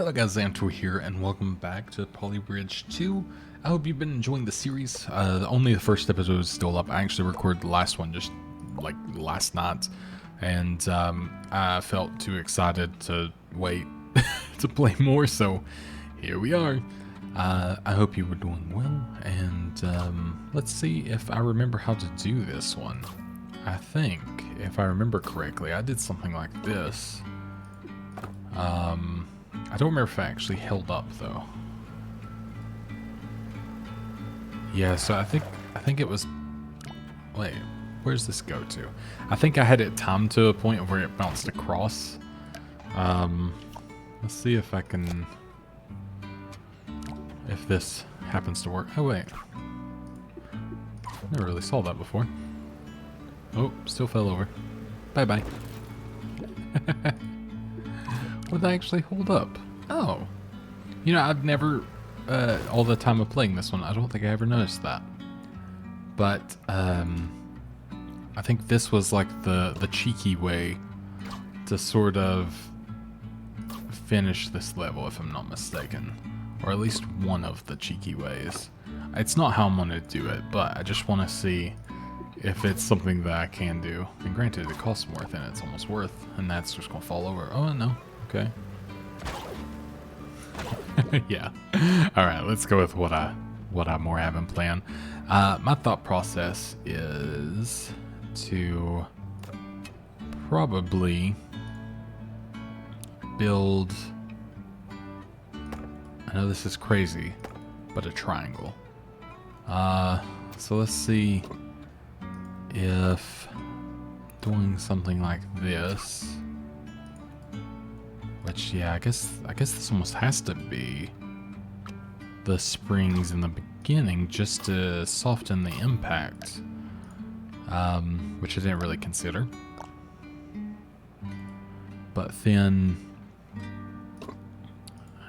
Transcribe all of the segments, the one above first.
Hello guys, Zanitor here, and welcome back to Bridge 2. I hope you've been enjoying the series. Only the first episode is still up. I actually recorded the last one just like last night, and I felt too excited to wait to play more, so here we are. I hope you were doing well, and let's see if I remember how to do this one. I think, if I remember correctly, I did something like this. I don't remember if I actually held up though. Yeah, so I think it was. Wait, where's this go to? I think I had it timed to a point where it bounced across. Let's see if I can. If this happens to work. Oh wait, never really saw that before. Oh, still fell over. Bye bye. Would that actually hold up? Oh. You know, I've never, all the time of playing this one, I don't think I ever noticed that. But, I think this was like the cheeky way to sort of finish this level, if I'm not mistaken. Or at least one of the cheeky ways. It's not how I'm going to do it, but I just want to see if it's something that I can do. And granted, it costs more than it's almost worth, and that's just going to fall over. Oh, no. Okay. Yeah. Alright, let's go with what I more have in plan. My thought process is to probably build, I know this is crazy, but a triangle. So let's see if doing something like this. Which, yeah, I guess this almost has to be the springs in the beginning just to soften the impact, which I didn't really consider. But then,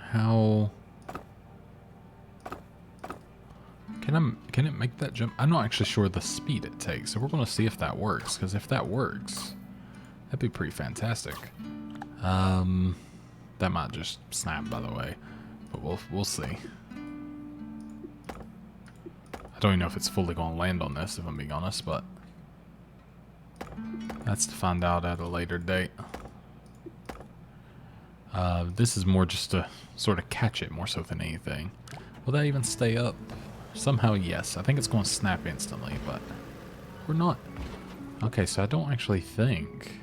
how can it make that jump? I'm not actually sure the speed it takes, so we're going to see if that works. Because if that works, that'd be pretty fantastic. That might just snap, by the way, but we'll see. I don't even know if it's fully going to land on this, if I'm being honest, but that's to find out at a later date. This is more just to sort of catch it more so than anything. Will that even stay up? Somehow, yes. I think it's going to snap instantly, but we're not. Okay, so I don't actually think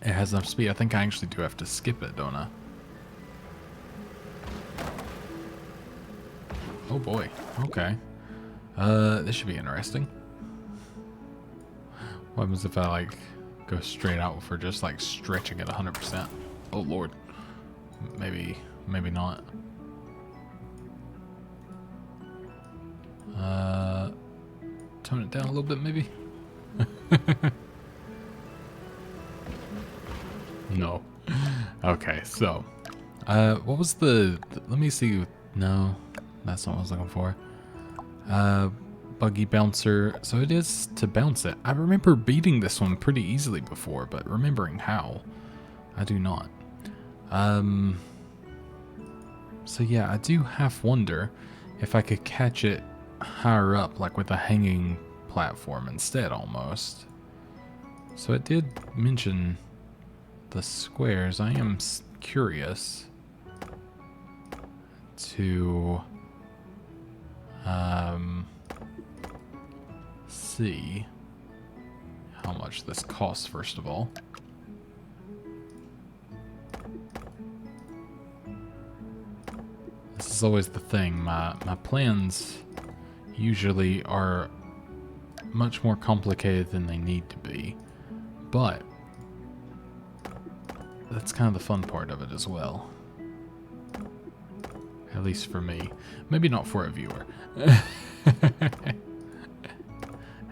it has enough speed. I think I actually do have to skip it, don't I? Oh boy. Okay. This should be interesting. What happens if I like go straight out for just like stretching at 100%? Oh lord. Maybe not. Tone it down a little bit, maybe. No. Okay, so what was the let me see. No, that's not what I was looking for. Buggy bouncer. So it is to bounce it. I remember beating this one pretty easily before, but remembering how, I do not. So yeah, I do half wonder if I could catch it higher up, like with a hanging platform instead, almost. So it did mention the squares. I am curious to see how much this costs first of all. This is always the thing. My plans usually are much more complicated than they need to be, but that's kind of the fun part of it as well. At least for me. Maybe not for a viewer.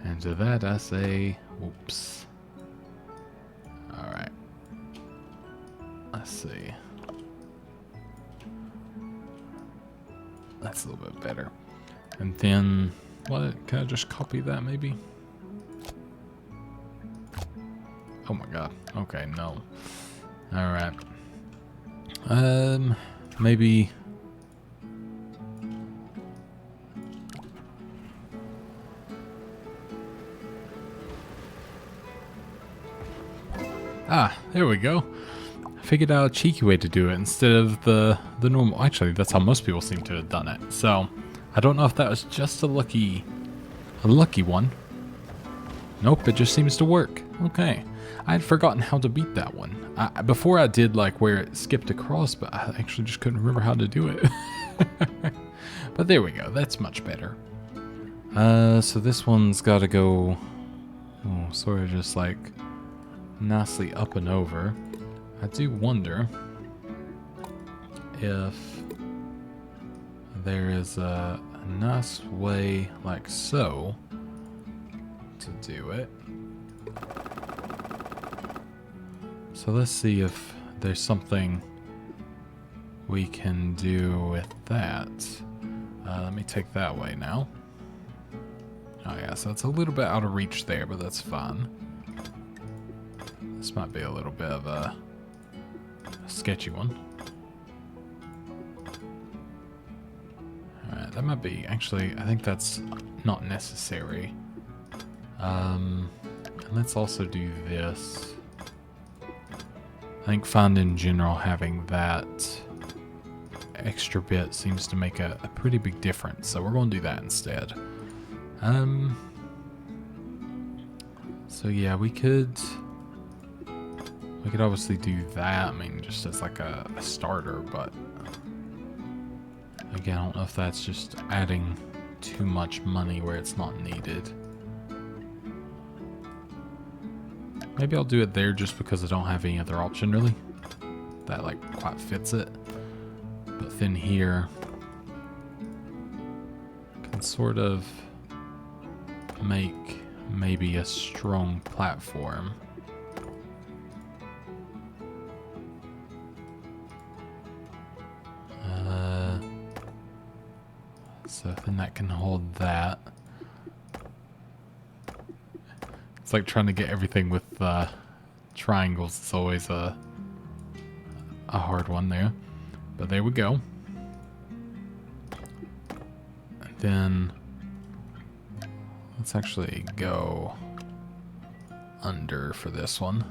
And to that I say, whoops. Alright. Let's see. That's a little bit better. And then, what? Can I just copy that maybe? Oh my god. Okay, no. Alright. Maybe... Ah, there we go. I figured out a cheeky way to do it instead of the normal. Actually, that's how most people seem to have done it. So, I don't know if that was just a lucky one. Nope, it just seems to work. Okay. I had forgotten how to beat that one. Before I did like where it skipped across, but I actually just couldn't remember how to do it. But there we go. That's much better. So this one's got to go sort of just like nicely up and over. I do wonder if there is a nice way like so to do it. So let's see if there's something we can do with that. Let me take that way now. Oh yeah, so it's a little bit out of reach there, but that's fine. This might be a little bit of a sketchy one. Alright, that might be, actually, I think that's not necessary. And let's also do this. I think Find in general having that extra bit seems to make a pretty big difference, so we're going to do that instead. So yeah, we could obviously do that, I mean, just as like a starter, but again, I don't know if that's just adding too much money where it's not needed. Maybe I'll do it there just because I don't have any other option really that like quite fits it. But then here can sort of make maybe a strong platform. So then that can hold that. It's like trying to get everything with triangles. It's always a hard one there. But there we go. And then let's actually go under for this one.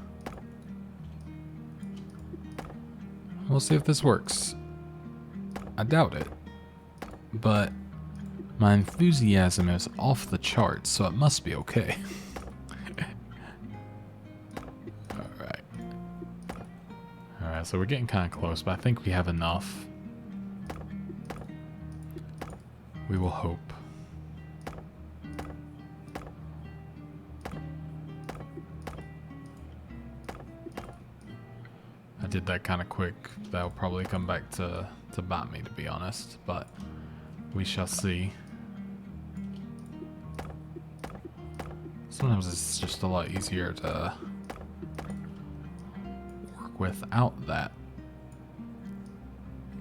We'll see if this works. I doubt it. But my enthusiasm is off the charts, so it must be okay. Alright, so we're getting kind of close, but I think we have enough. We will hope. I did that kind of quick. That'll probably come back to bite me, to be honest, but we shall see. Sometimes it's just a lot easier to work without that.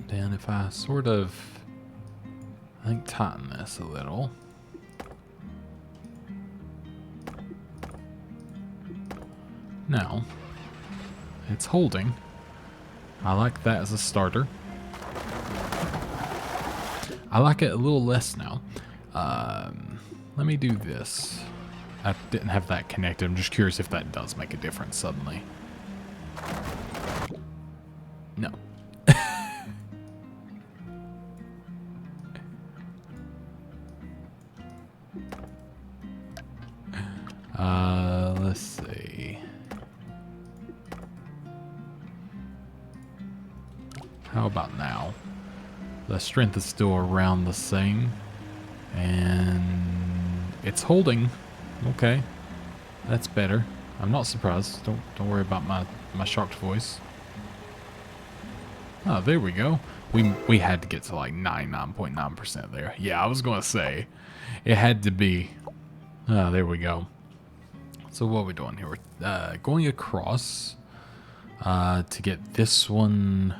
Then if I sort of, I think, tighten this a little. Now, it's holding. I like that as a starter. I like it a little less now. Let me do this. I didn't have that connected. I'm just curious if that does make a difference suddenly. No. Let's see. How about now? The strength is still around the same. And it's holding. Okay. That's better. I'm not surprised. Don't worry about my shocked voice. Oh, there we go. We had to get to like 99.9% there. Yeah, I was gonna say it had to be. Oh, there we go. So what are we doing here? We're going across to get this one.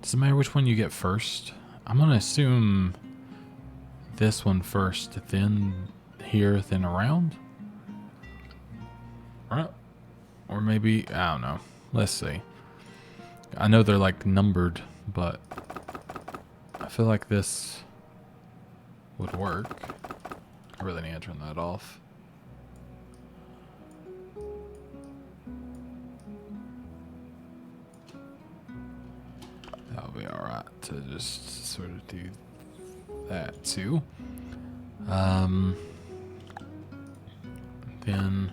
Does it matter which one you get first? I'm gonna assume this one first, then here, then around. Right? Or maybe, I don't know. Let's see. I know they're like numbered, but I feel like this would work. I really need to turn that off. That'll be alright to just sort of do that too. Then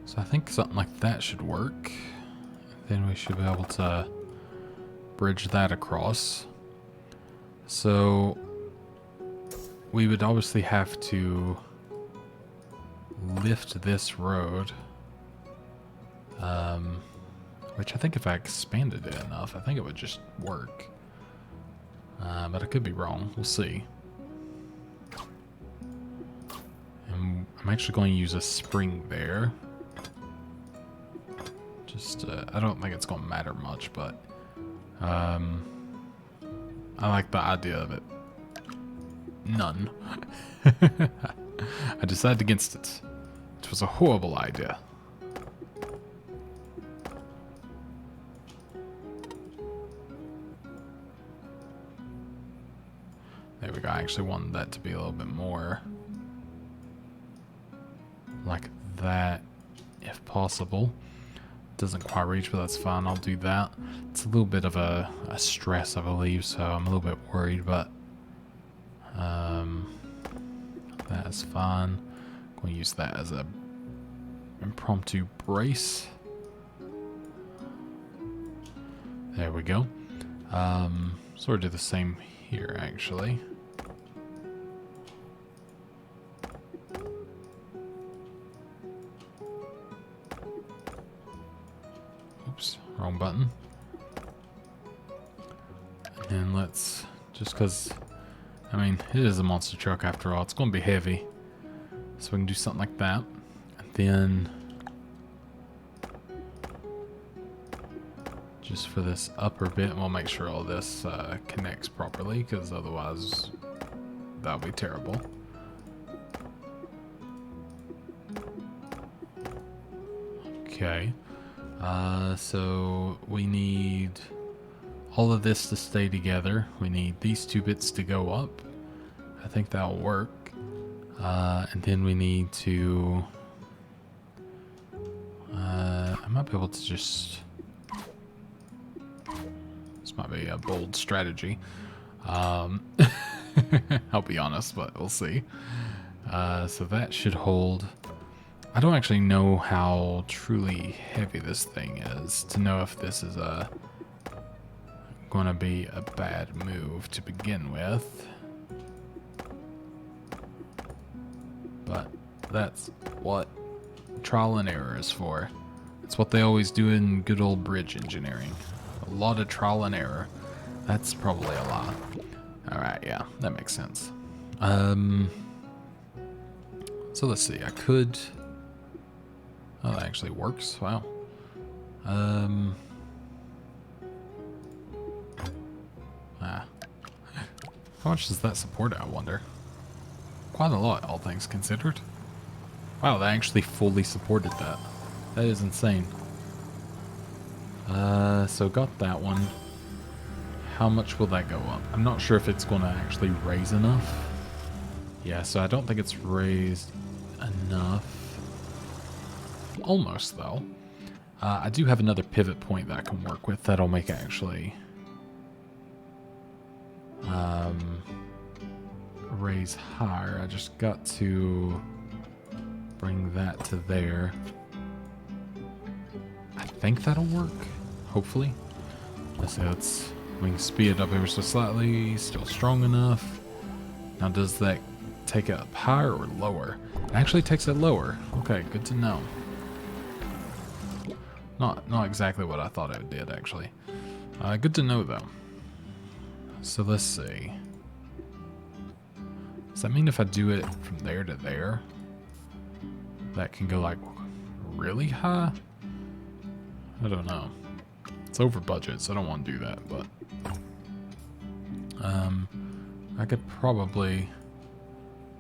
so I think something like that should work. Then we should be able to bridge that across. So we would obviously have to lift this road, which I think if I expanded it enough, I think it would just work. But I could be wrong. We'll see. And I'm actually going to use a spring there. Just, I don't think it's going to matter much, but I like the idea of it. None. I decided against it. It was a horrible idea. There we go. I actually wanted that to be a little bit more like that, if possible. Doesn't quite reach, but that's fine. I'll do that. It's a little bit of a stress, I believe, so I'm a little bit worried, but that is fine. I'm going to use that as a impromptu brace. There we go. Sort of do the same here, actually. Oops, wrong button. And let's, just because, I mean, it is a monster truck after all. It's going to be heavy. So we can do something like that. And then, just for this upper bit, we'll make sure all this connects properly, because otherwise that'll be terrible. Okay. So we need all of this to stay together. We need these two bits to go up. I think that'll work. And then we need to... I might be able to just... This might be a bold strategy. I'll be honest, but we'll see. So that should hold... I don't actually know how truly heavy this thing is to know if this is going to be a bad move to begin with. But that's what trial and error is for. It's what they always do in good old bridge engineering. A lot of trial and error. That's probably a lie. Alright, yeah, that makes sense. So let's see, I could... Oh, that actually works. Wow. How much does that support it, I wonder? Quite a lot, all things considered. Wow, they actually fully supported that. That is insane. So got that one. How much will that go up? I'm not sure if it's going to actually raise enough. Yeah, so I don't think it's raised enough. Almost, though. I do have another pivot point that I can work with that'll make it actually raise higher. I just got to bring that to there. I think that'll work. Hopefully. Let's see, we can speed it up ever so slightly. Still strong enough. Now does that take it up higher or lower? It actually takes it lower. Okay, good to know. Not exactly what I thought it did, actually. Good to know, though. So let's see. Does that mean if I do it from there to there, that can go, like, really high? I don't know. It's over budget, so I don't want to do that, but... I could probably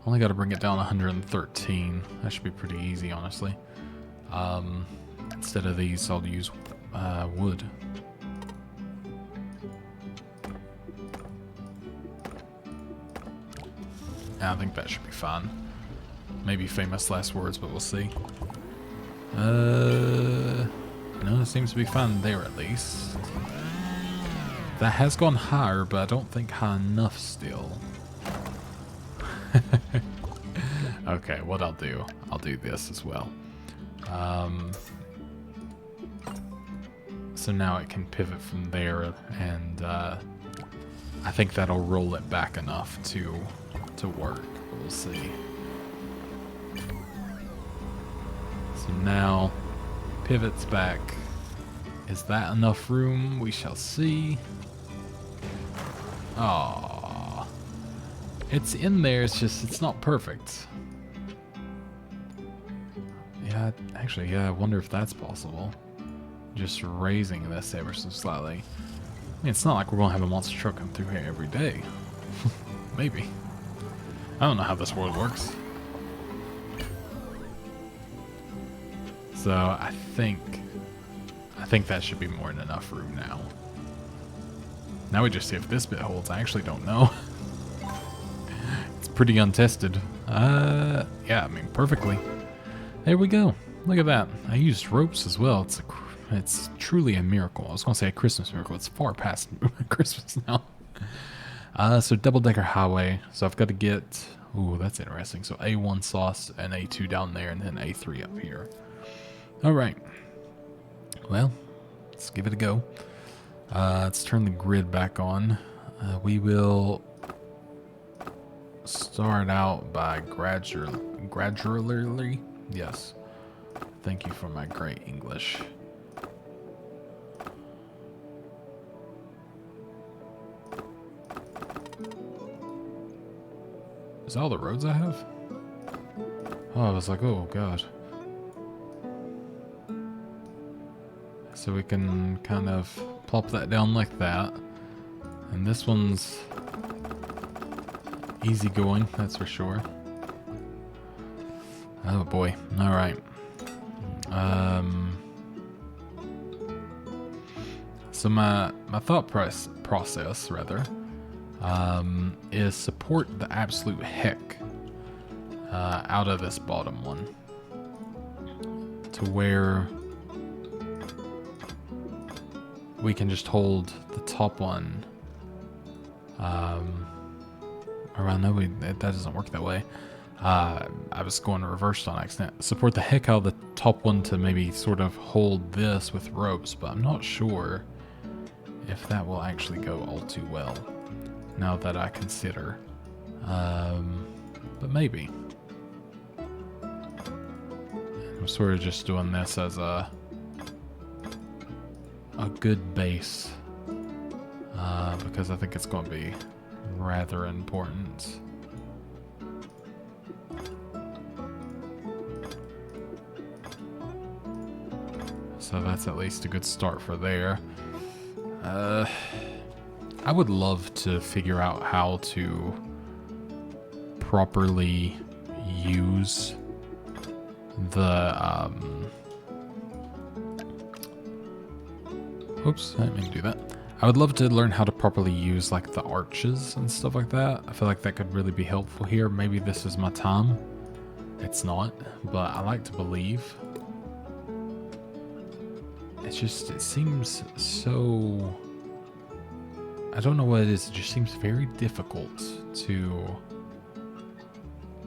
Only got to bring it down 113. That should be pretty easy, honestly. Instead of these, I'll use wood. I think that should be fine. Maybe famous last words, but we'll see. No, it seems to be fine there at least. That has gone higher, but I don't think high enough still. Okay, what I'll do this as well. So now it can pivot from there, and I think that'll roll it back enough to work. We'll see. So now pivots back. Is that enough room? We shall see. Aww. It's in there, it's just, it's not perfect. Yeah, actually, yeah, I wonder if that's possible. Just raising this ever so slightly. I mean, it's not like we're going to have a monster truck come through here every day. Maybe. I don't know how this world works. So, I think that should be more than enough room now. Now we just see if this bit holds. I actually don't know. It's pretty untested. Yeah, I mean, perfectly. There we go. Look at that. I used ropes as well. It's truly a miracle. I was going to say a Christmas miracle. It's far past Christmas now. So double-decker highway. So I've got to get... Ooh, that's interesting. So A1 sauce and A2 down there, and then A3 up here. All right. Well, let's give it a go. Let's turn the grid back on. We will start out by gradually. Yes. Thank you for my great English. Is that all the roads I have? Oh, I was like, oh god. So we can kind of plop that down like that. And this one's easy going, that's for sure. Oh boy. Alright. So my thought process rather, is support the absolute heck out of this bottom one. To where we can just hold the top one. Or I know that doesn't work that way. I was going reversed on accident. Support the heck out of the top one to maybe sort of hold this with ropes, but I'm not sure if that will actually go all too well. Now that I consider. But maybe. I'm sort of just doing this as a good base. Because I think it's going to be rather important. So that's at least a good start for there. I would love to figure out how to properly use the oops, I didn't mean to do that. I would love to learn how to properly use like the arches and stuff like that. I feel like that could really be helpful here. Maybe this is my time. It's not, but I like to believe. It's just, it seems so, I don't know what it is. It just seems very difficult to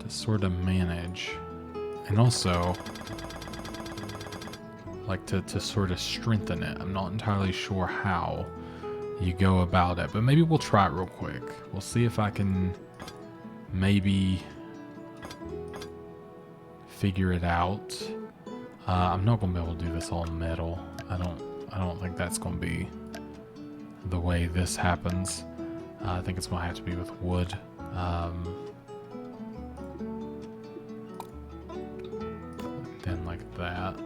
sort of manage. And also, like to sort of strengthen it. I'm not entirely sure how you go about it, but maybe we'll try it real quick. We'll see if I can maybe figure it out. I'm not gonna be able to do this all in metal. I don't think that's gonna be the way this happens. I think it's gonna have to be with wood. Then like that.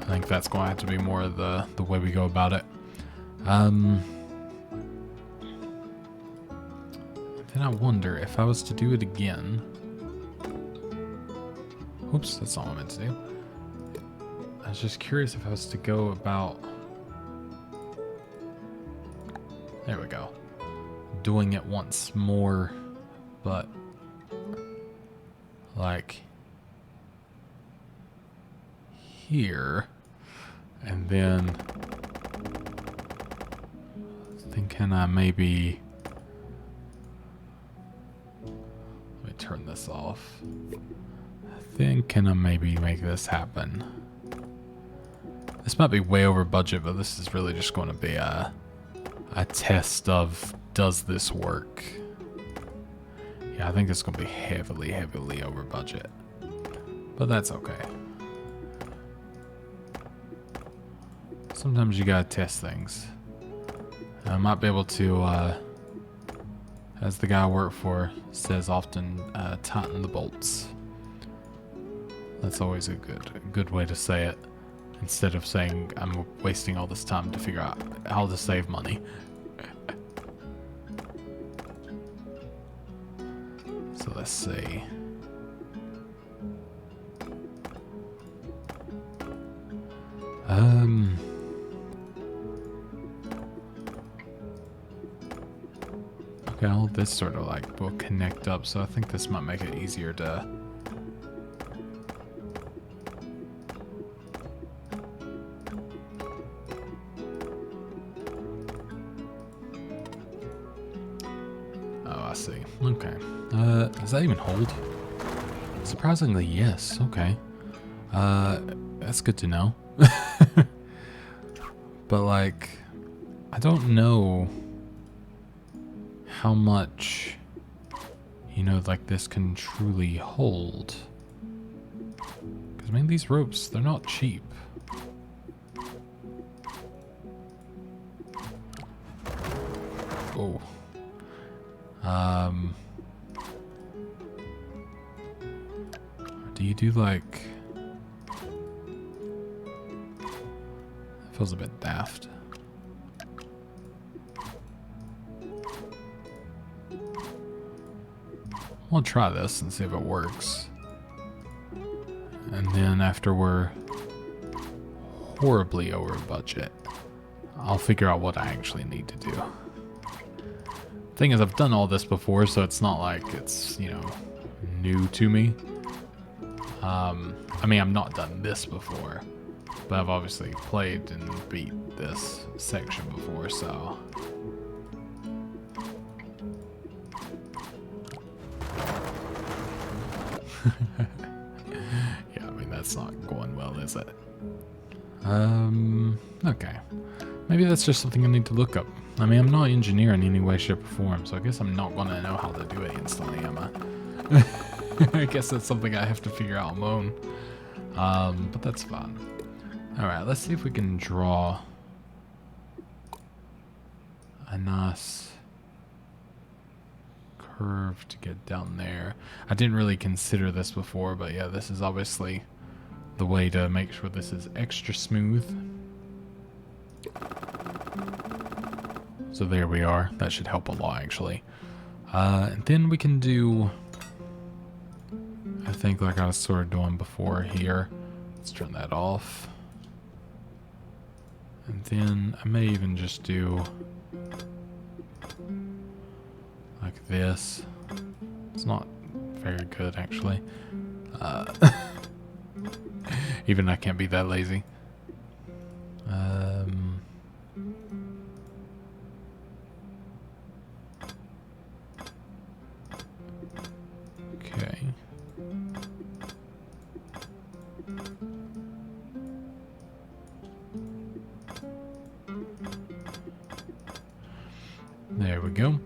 I think that's gonna have to be more of the way we go about it. Then then I wonder if I was to do it again. Oops, that's not what I meant to do. I was just curious if I was to go about... There we go. Doing it once more, but like here, and then thinking I maybe... Let me turn this off. Thinking I maybe make this happen. This might be way over budget, but this is really just going to be a test of, does this work? Yeah, I think it's going to be heavily, heavily over budget. But that's okay. Sometimes you gotta test things. I might be able to, as the guy I work for says often, tighten the bolts. That's always a good way to say it. Instead of saying I'm wasting all this time to figure out how to save money. So let's see. Okay, all this sort of like will connect up, so I think this might make it easier to... See. Okay. Does that even hold? Surprisingly, yes. Okay. That's good to know. But like, I don't know how much, you know, like this can truly hold. Because I mean, these ropes, they're not cheap. Oh. Do you do like... That feels a bit daft. I'll try this and see if it works. And then after we're horribly over budget, I'll figure out what I actually need to do. Thing is, I've done all this before, so it's not like it's, you know, new to me. I mean, I've not done this before, but I've obviously played and beat this section before, so... Yeah, I mean, that's not going well, is it? Okay. Maybe that's just something I need to look up. I mean, I'm not an engineer in any way, shape, or form, so I guess I'm not going to know how to do it instantly, am I? I guess that's something I have to figure out on my own. But that's fine. Alright, let's see if we can draw a nice curve to get down there. I didn't really consider this before, but yeah, this is obviously the way to make sure this is extra smooth. So there we are. That should help a lot, actually. And then we can do, I think, like I was sort of doing before here. Let's turn that off. And then I may even just do like this. It's not very good, actually. Even I can't be that lazy. Okay. There we go.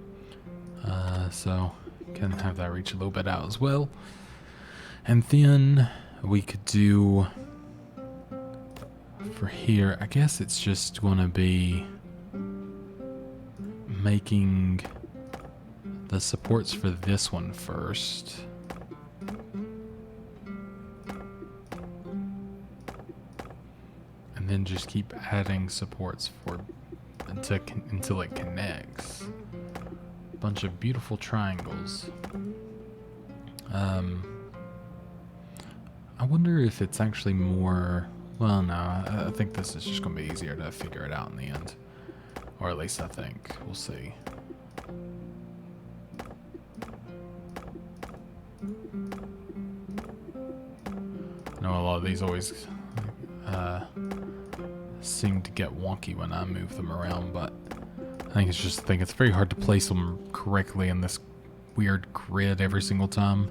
So can have that reach a little bit out as well. And then we could do for here, I guess it's just going to be making the supports for this one first. And then just keep adding supports for until it connects. bunch of beautiful triangles. I wonder if it's actually more... Well, no, I think this is just going to be easier to figure it out in the end. Or at least I think. We'll see. I know a lot of these always seem to get wonky when I move them around, but I think it's very hard to place them correctly in this weird grid every single time.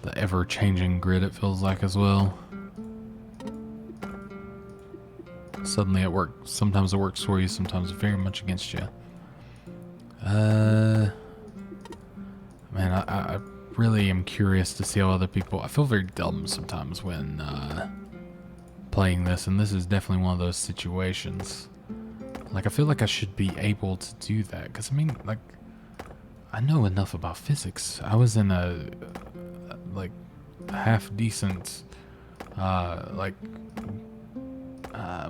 The ever-changing grid, it feels like, as well. Suddenly it works. Sometimes it works for you, sometimes very much against you. Man, I really am curious to see how other people... I feel very dumb sometimes when playing this, and this is definitely one of those situations. Like, I feel like I should be able to do that, because, I mean, like, I know enough about physics. I was in a like, half-decent, what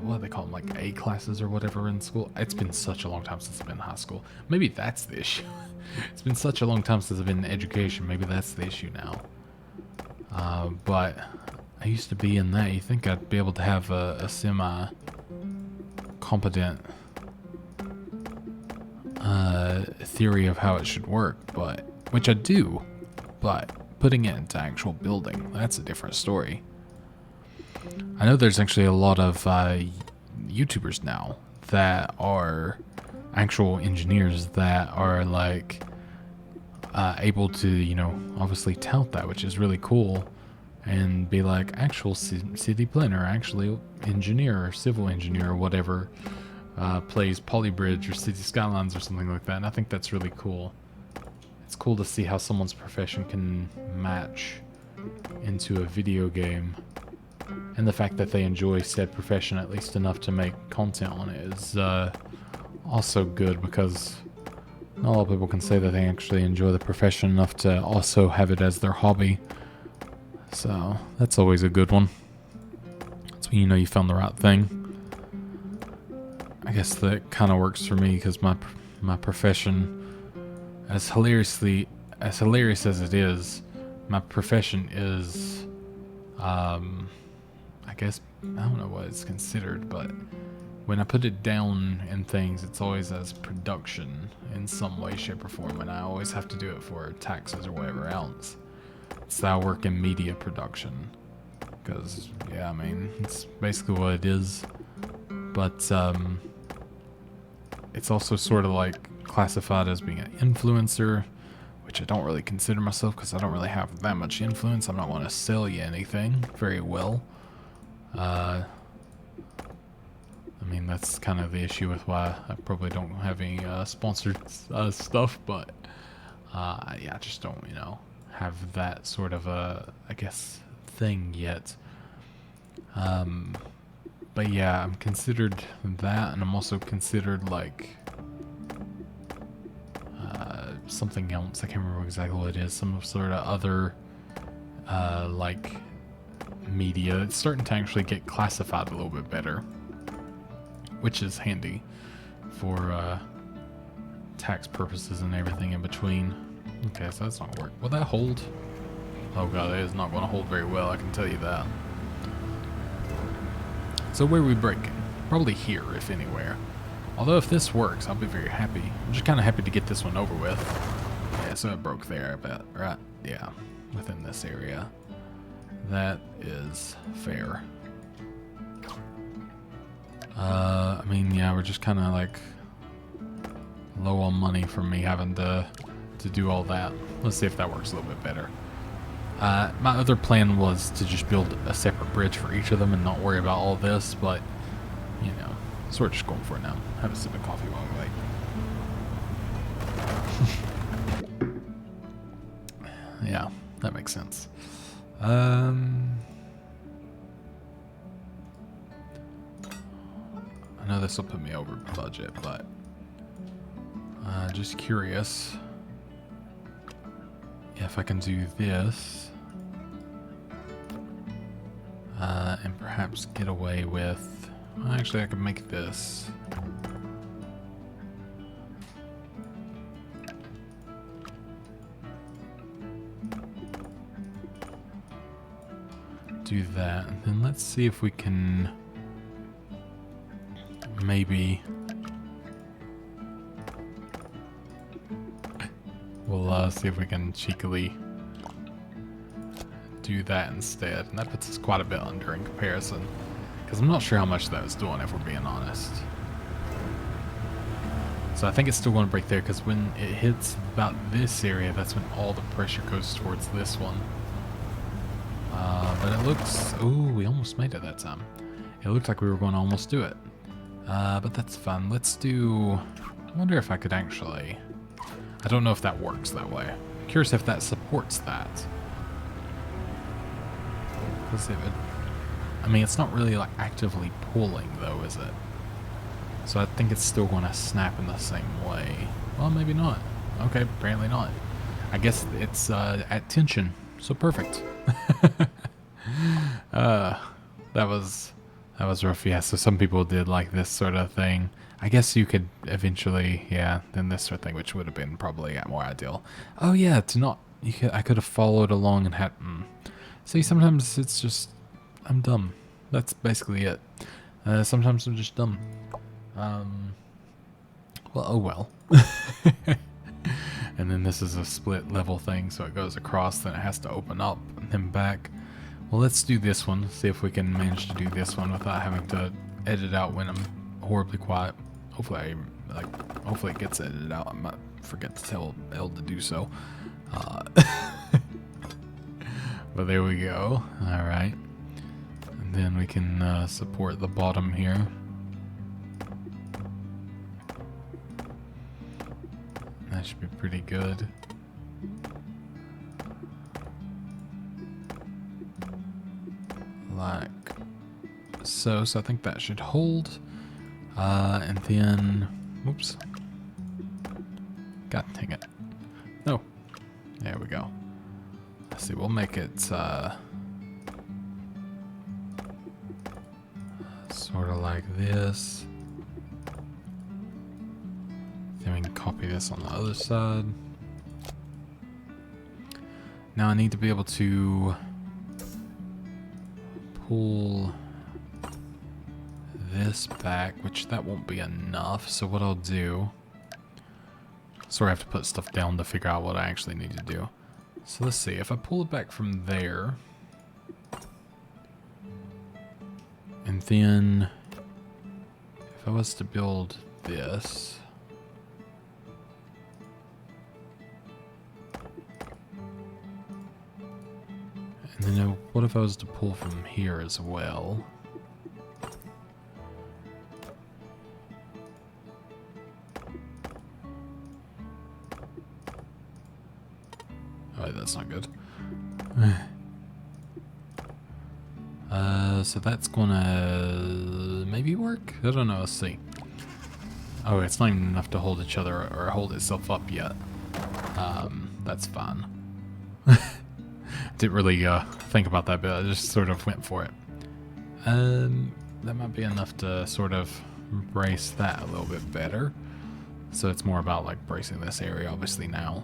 do they call them, like, A classes or whatever in school? It's been such a long time since I've been in high school. Maybe that's the issue. It's been such a long time since I've been in education. Maybe that's the issue now. But I used to be in that. You think I'd be able to have a semi-competent theory of how it should work, which I do, but putting it into actual building, that's a different story. I know there's actually a lot of YouTubers now that are actual engineers that are like able to, you know, obviously tout that, which is really cool, and be like actual city planner, actually engineer or civil engineer or whatever, plays Polybridge or City Skylines or something like that, and I think that's really cool. It's cool to see how someone's profession can match into a video game, and the fact that they enjoy said profession at least enough to make content on it is also good, because not a lot of people can say that they actually enjoy the profession enough to also have it as their hobby. So that's always a good one. That's when you know you found the right thing. I guess that kind of works for me, because my profession, as hilarious as it is, my profession is, I guess, I don't know what it's considered, but when I put it down in things, it's always as production in some way, shape, or form, and I always have to do it for taxes or whatever else. It's that I work in media production, because, yeah, I mean, it's basically what it is, but it's also sort of like classified as being an influencer, which I don't really consider myself, because I don't really have that much influence. I'm not want to sell you anything very well. I mean, that's kind of the issue with why I probably don't have any sponsored stuff, but yeah, I just don't, you know, have that sort of a, I guess, thing yet. But yeah, I'm considered that, and I'm also considered like something else. I can't remember exactly what it is. Some sort of other like media. It's starting to actually get classified a little bit better, which is handy for tax purposes and everything in between. Okay, so that's not gonna work. Will that hold? Oh god, it is not going to hold very well, I can tell you that. So where are we breaking? Probably here, if anywhere. Although if this works, I'll be very happy. I'm just kind of happy to get this one over with. Yeah, so it broke there, I bet. Right? Yeah, within this area. That is fair. I mean, yeah, we're just kind of like low on money from me having to do all that. Let's see if that works a little bit better. My other plan was to just build a separate bridge for each of them and not worry about all this, but, you know, so we're just going for it now. Have a sip of coffee while we wait. Yeah, that makes sense. I know this will put me over budget, but just curious if I can do this and perhaps get away with, well, actually I could make this do that. And then let's see if we can maybe... We'll see if we can cheekily do that instead. And that puts us quite a bit under in comparison. Because I'm not sure how much that was doing, if we're being honest. So I think it's still going to break there, because when it hits about this area, that's when all the pressure goes towards this one. But it looks... Ooh, we almost made it that time. It looked like we were going to almost do it. But that's fun. Let's do... I wonder if I could actually... I don't know if that works that way. I'm curious if that supports that. Because it would... I mean, it's not really like actively pulling though, is it? So I think it's still going to snap in the same way. Well, maybe not. Okay, apparently not. I guess it's at tension. So perfect. That was rough. Yeah, so some people did like this sort of thing. I guess you could eventually, yeah, then this sort of thing, which would have been probably more ideal. Oh yeah, to not, I could have followed along and had, see, sometimes it's just, I'm dumb. That's basically it. Sometimes I'm just dumb. Well, oh well. And then this is a split level thing, so it goes across, then it has to open up and then back. Well, let's do this one, see if we can manage to do this one without having to edit out when I'm horribly quiet. Hopefully hopefully it gets edited out. I might forget to tell Elle to do so. But there we go. Alright. And then we can support the bottom here. That should be pretty good. Like so. So I think that should hold. And then, whoops. God dang it. No. There we go. Let's see, we'll make it, sort of like this. Then we can copy this on the other side. Now I need to be able to pull this back, which that won't be enough. So what I'll do, sorry, I have to put stuff down to figure out what I actually need to do. So let's see, if I pull it back from there, and then if I was to build this, and then what if I was to pull from here as well? Oh, that's not good. So that's gonna maybe work? I don't know, let's see. Oh, it's not even enough to hold each other or hold itself up yet. That's fine. Didn't really think about that bit, I just sort of went for it. That might be enough to sort of brace that a little bit better. So it's more about like bracing this area obviously now.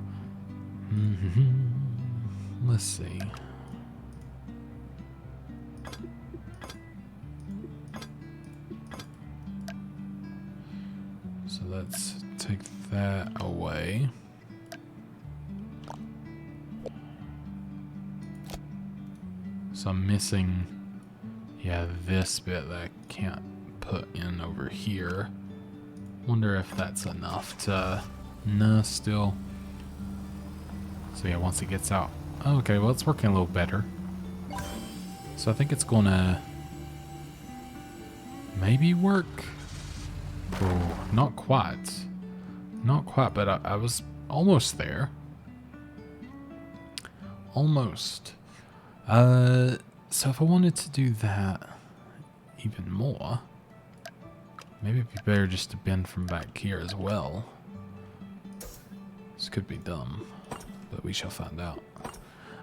Let's see. So let's take that away. So I'm missing, yeah, this bit that I can't put in over here. Wonder if that's enough to, no, still. So yeah, once it gets out. Oh, okay, well it's working a little better. So I think it's gonna maybe work. Oh, not quite. Not quite, but I was almost there. Almost. So if I wanted to do that even more, maybe it'd be better just to bend from back here as well. This could be dumb, but we shall find out.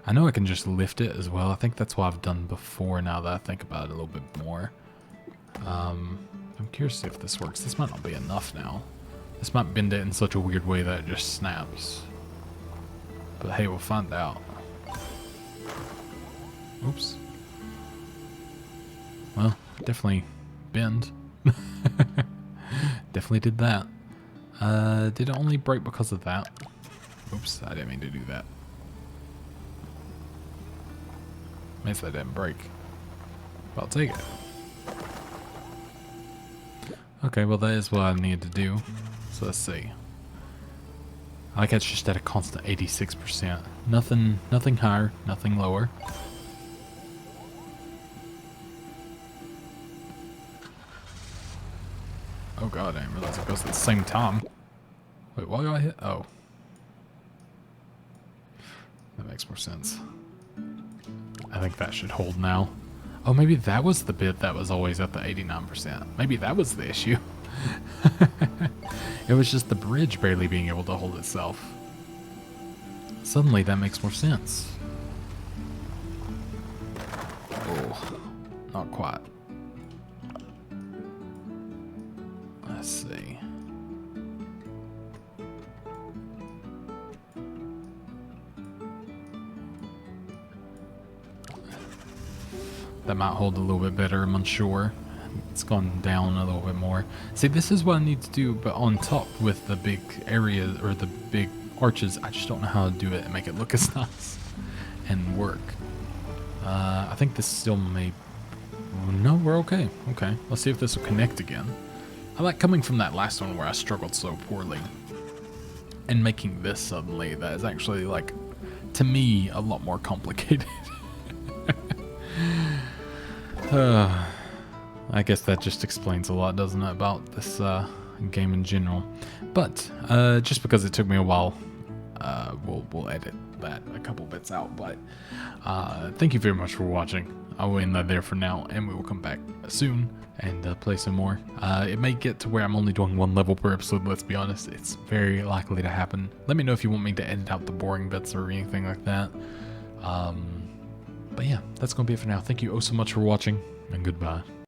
I know I can just lift it as well. I think that's what I've done before now that I think about it a little bit more. I'm curious to see if this works. This might not be enough now. This might bend it in such a weird way that it just snaps. But hey, we'll find out. Oops. Definitely bend. Definitely did that. Did it only break because of that? Oops, I didn't mean to do that. Means that didn't break. But I'll take it. Okay, well that is what I needed to do. So let's see. I like it's just at a constant 86%. Nothing higher, nothing lower. Oh god, I didn't realize it goes at the same time. Wait, why do I hit? Oh. That makes more sense. I think that should hold now. Oh, maybe that was the bit that was always at the 89%. Maybe that was the issue. It was just the bridge barely being able to hold itself. Suddenly that makes more sense. Oh, not quite. Let's see. That might hold a little bit better, I'm unsure. It's gone down a little bit more. See, this is what I need to do, but on top with the big areas, or the big arches, I just don't know how to do it and make it look as nice and work. I think this still may... No, we're okay. Okay, let's see if this will connect again. I like coming from that last one where I struggled so poorly and making this suddenly that is actually, like, to me, a lot more complicated. I guess that just explains a lot, doesn't it, about this game in general. But just because it took me a while, we'll edit that a couple bits out. But thank you very much for watching. I will end that there for now, and we will come back soon and play some more. It may get to where I'm only doing one level per episode, let's be honest. It's very likely to happen. Let me know if you want me to edit out the boring bits or anything like that. But yeah, that's going to be it for now. Thank you oh so much for watching, and goodbye.